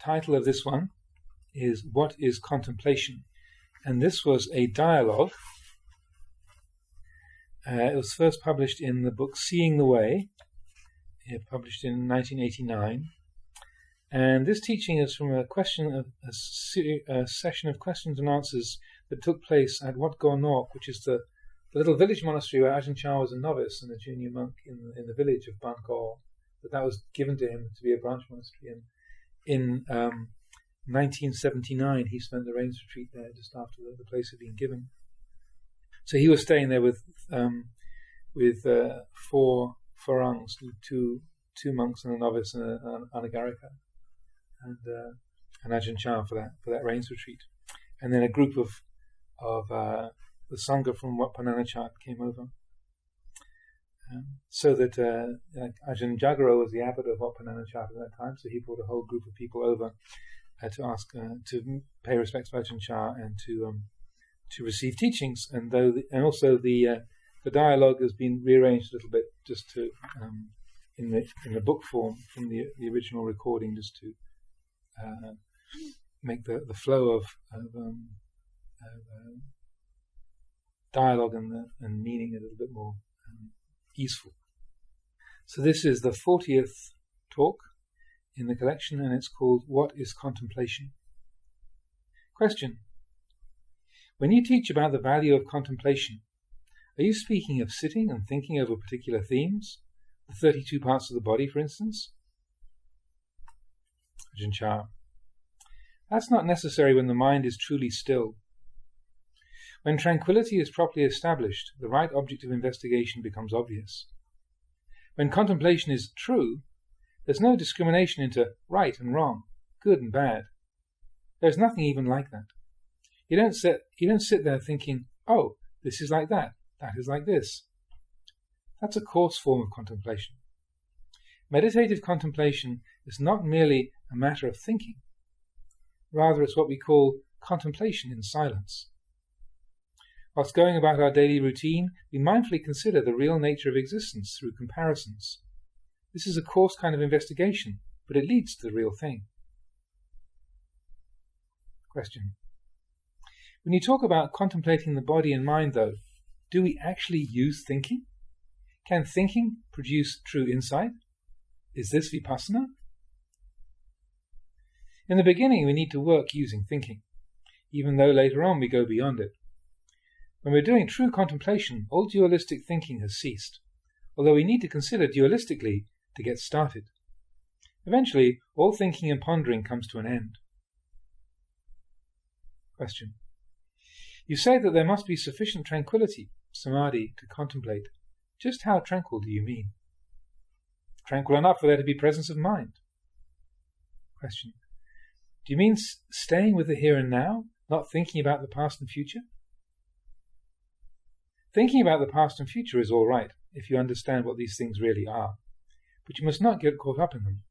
title of this one is What is Contemplation? And this was a dialogue. It was first published in the book Seeing the Way, published in 1989. And this teaching is from a session of questions and answers that took place at Wat Gornok, which is the little village monastery where Ajahn Chah was a novice and a junior monk in the village of Bangor. That was given to him to be a branch monastery. And in 1979, he spent the rains retreat there just after the place had been given. So he was staying there with 4 Farangs, two monks and a novice and an Anagarika, and Ajahn Chah for that rains retreat. And then a group of the Sangha from Wat Pananachat came over. So that Ajahn Jagaro was the abbot of Wat Pananachat at that time, so he brought a whole group of people over to ask to pay respects to Ajahn Chah and to receive teachings. And also the dialogue has been rearranged a little bit just to in the book form from the original recording, just to make the flow of dialogue and meaning a little bit more easeful. So this is the 40th talk in the collection, and it's called What is Contemplation? Question: when you teach about the value of contemplation, are you speaking of sitting and thinking over particular themes, the 32 parts of the body, for instance? Ajahn Chah: that's not necessary when the mind is truly still. When tranquility is properly established, the right object of investigation becomes obvious. When contemplation is true, there's no discrimination into right and wrong, good and bad. There's nothing even like that. You don't sit there thinking, oh, this is like that is like this. That's a coarse form of contemplation. Meditative contemplation is not merely a matter of thinking. Rather, it's what we call contemplation in silence. Whilst going about our daily routine, we mindfully consider the real nature of existence through comparisons. This is a coarse kind of investigation, but it leads to the real thing. Question: when you talk about contemplating the body and mind, though, do we actually use thinking? Can thinking produce true insight? Is this vipassana? In the beginning, we need to work using thinking, even though later on we go beyond it. When we're doing true contemplation, all dualistic thinking has ceased, although we need to consider dualistically to get started. Eventually, all thinking and pondering comes to an end. Question: you say that there must be sufficient tranquility, samadhi, to contemplate. Just how tranquil do you mean? Tranquil enough for there to be presence of mind. Question: do you mean staying with the here and now, not thinking about the past and future? Thinking about the past and future is all right, if you understand what these things really are, but you must not get caught up in them.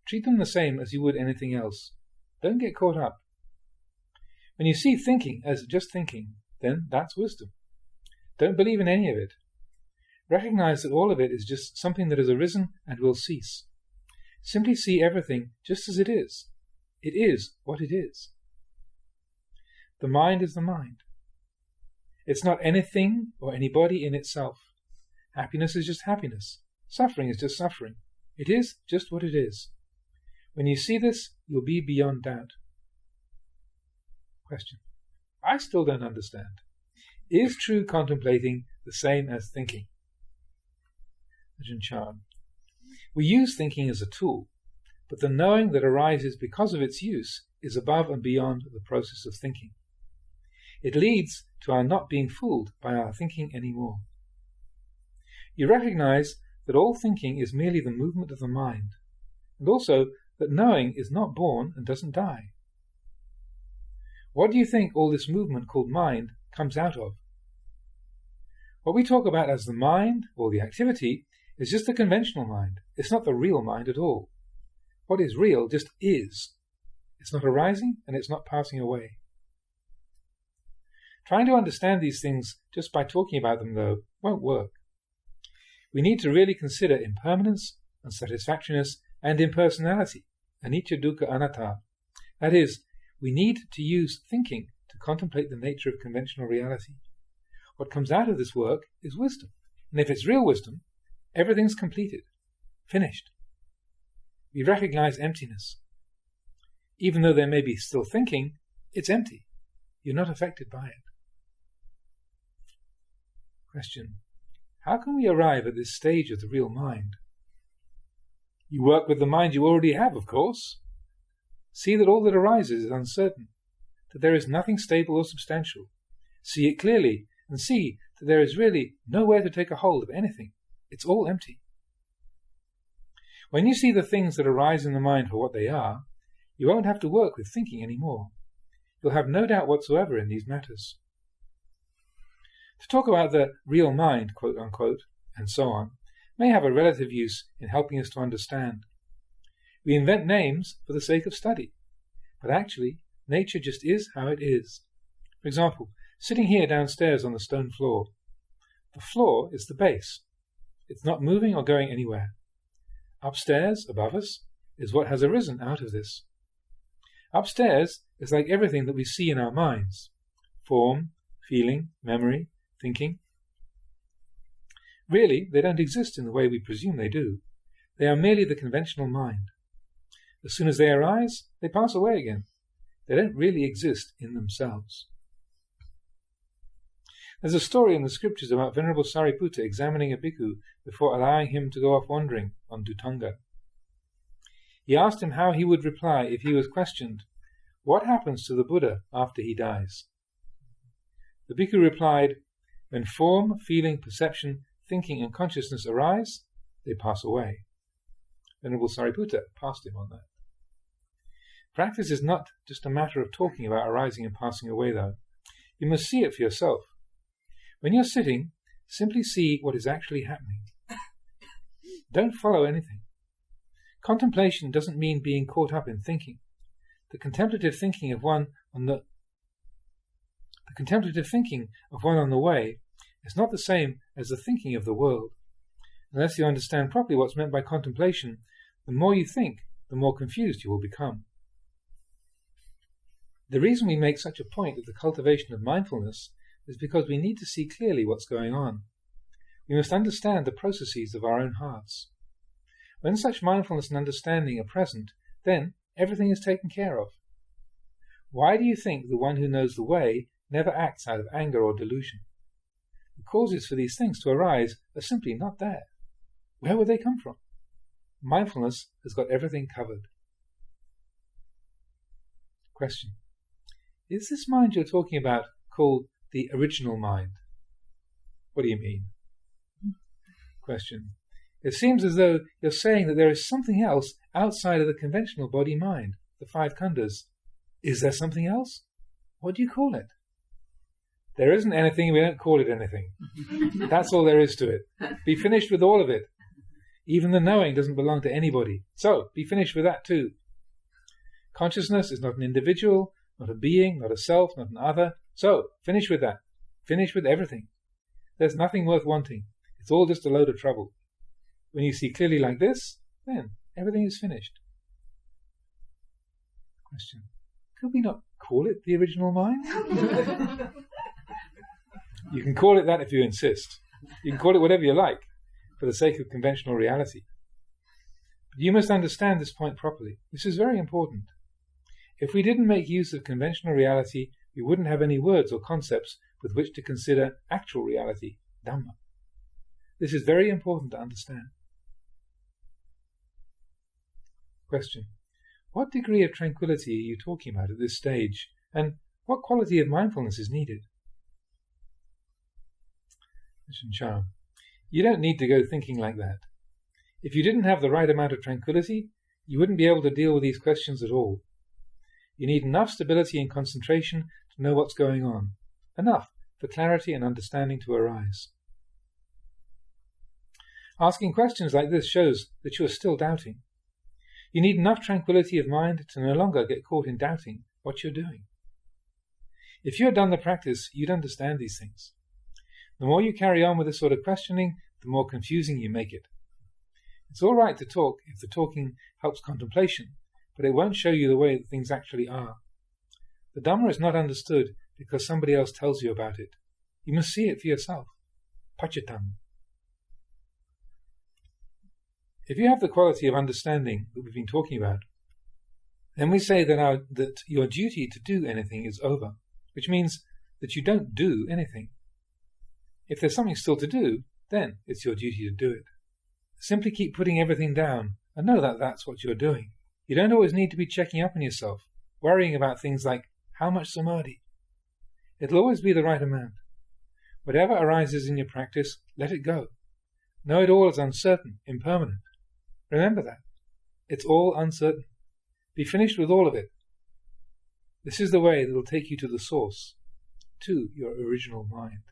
Treat them the same as you would anything else. Don't get caught up. When you see thinking as just thinking, then that's wisdom. Don't believe in any of it. Recognize that all of it is just something that has arisen and will cease. Simply see everything just as it is. It is what it is. The mind is the mind. It's not anything or anybody in itself. Happiness is just happiness. Suffering is just suffering. It is just what it is. When you see this, you'll be beyond doubt. Question: I still don't understand. Is true contemplating the same as thinking? Ajahn Chah: we use thinking as a tool, but the knowing that arises because of its use is above and beyond the process of thinking. It leads to our not being fooled by our thinking anymore. You recognize that all thinking is merely the movement of the mind, and also that knowing is not born and doesn't die. What do you think all this movement called mind comes out of? What we talk about as the mind, or the activity, is just the conventional mind. It's not the real mind at all. What is real just is. It's not arising and it's not passing away. Trying to understand these things just by talking about them, though, won't work. We need to really consider impermanence, unsatisfactoriness, and impersonality anicca dukkha anatta. That is, we need to use thinking to contemplate the nature of conventional reality. What comes out of this work is wisdom. And if it's real wisdom, everything's completed, finished. We recognize emptiness. Even though there may be still thinking, it's empty. You're not affected by it. Question: how can we arrive at this stage of the real mind? You work with the mind you already have, of course. See that all that arises is uncertain, that there is nothing stable or substantial. See it clearly, and see that there is really nowhere to take a hold of anything. It's all empty. When you see the things that arise in the mind for what they are, you won't have to work with thinking anymore. You'll have no doubt whatsoever in these matters. To talk about the real mind, quote unquote, and so on, may have a relative use in helping us to understand. We invent names for the sake of study, but actually, nature just is how it is. For example, sitting here downstairs on the stone floor. The floor is the base. It's not moving or going anywhere. Upstairs, above us, is what has arisen out of this. Upstairs is like everything that we see in our minds: form, feeling, memory, thinking. Really, they don't exist in the way we presume they do. They are merely the conventional mind. As soon as they arise, they pass away again. They don't really exist in themselves. There's a story in the scriptures about Venerable Sariputta examining a bhikkhu before allowing him to go off wandering on Dhutanga. He asked him how he would reply if he was questioned, "What happens to the Buddha after he dies?" The bhikkhu replied, "When form, feeling, perception, thinking and consciousness arise, they pass away." Venerable Sariputta passed him on that. Practice is not just a matter of talking about arising and passing away, though. You must see it for yourself. When you're sitting, simply see what is actually happening. Don't follow anything. Contemplation doesn't mean being caught up in thinking. The contemplative thinking of one on the way is not the same as the thinking of the world. Unless you understand properly what's meant by contemplation, the more you think, the more confused you will become. The reason we make such a point of the cultivation of mindfulness is because we need to see clearly what's going on. We must understand the processes of our own hearts. When such mindfulness and understanding are present, then everything is taken care of. Why do you think the one who knows the way never acts out of anger or delusion? The causes for these things to arise are simply not there. Where would they come from? Mindfulness has got everything covered. Question: is this mind you're talking about called the original mind? What do you mean? Question: it seems as though you're saying that there is something else outside of the conventional body-mind, the five khandhas. Is there something else? What do you call it? There isn't anything, we don't call it anything. That's all there is to it. Be finished with all of it. Even the knowing doesn't belong to anybody. So, be finished with that too. Consciousness is not an individual, not a being, not a self, not an other. So, finish with that. Finish with everything. There's nothing worth wanting. It's all just a load of trouble. When you see clearly like this, then everything is finished. Question: could we not call it the original mind? You can call it that if you insist. You can call it whatever you like, for the sake of conventional reality. But you must understand this point properly. This is very important. If we didn't make use of conventional reality, we wouldn't have any words or concepts with which to consider actual reality, Dhamma. This is very important to understand. Question: what degree of tranquility are you talking about at this stage, and what quality of mindfulness is needed? Ajahn Chah: you don't need to go thinking like that. If you didn't have the right amount of tranquility, you wouldn't be able to deal with these questions at all. You need enough stability and concentration to know what's going on, enough for clarity and understanding to arise. Asking questions like this shows that you are still doubting. You need enough tranquility of mind to no longer get caught in doubting what you're doing. If you had done the practice, you'd understand these things. The more you carry on with this sort of questioning, the more confusing you make it. It's all right to talk if the talking helps contemplation, but it won't show you the way that things actually are. The Dhamma is not understood because somebody else tells you about it. You must see it for yourself. Pachitam. If you have the quality of understanding that we've been talking about, then we say that your duty to do anything is over, which means that you don't do anything. If there's something still to do, then it's your duty to do it. Simply keep putting everything down and know that that's what you're doing. You don't always need to be checking up on yourself, worrying about things like how much samadhi. It'll always be the right amount. Whatever arises in your practice, let it go. Know it all as uncertain, impermanent. Remember that. It's all uncertain. Be finished with all of it. This is the way that will take you to the source, to your original mind.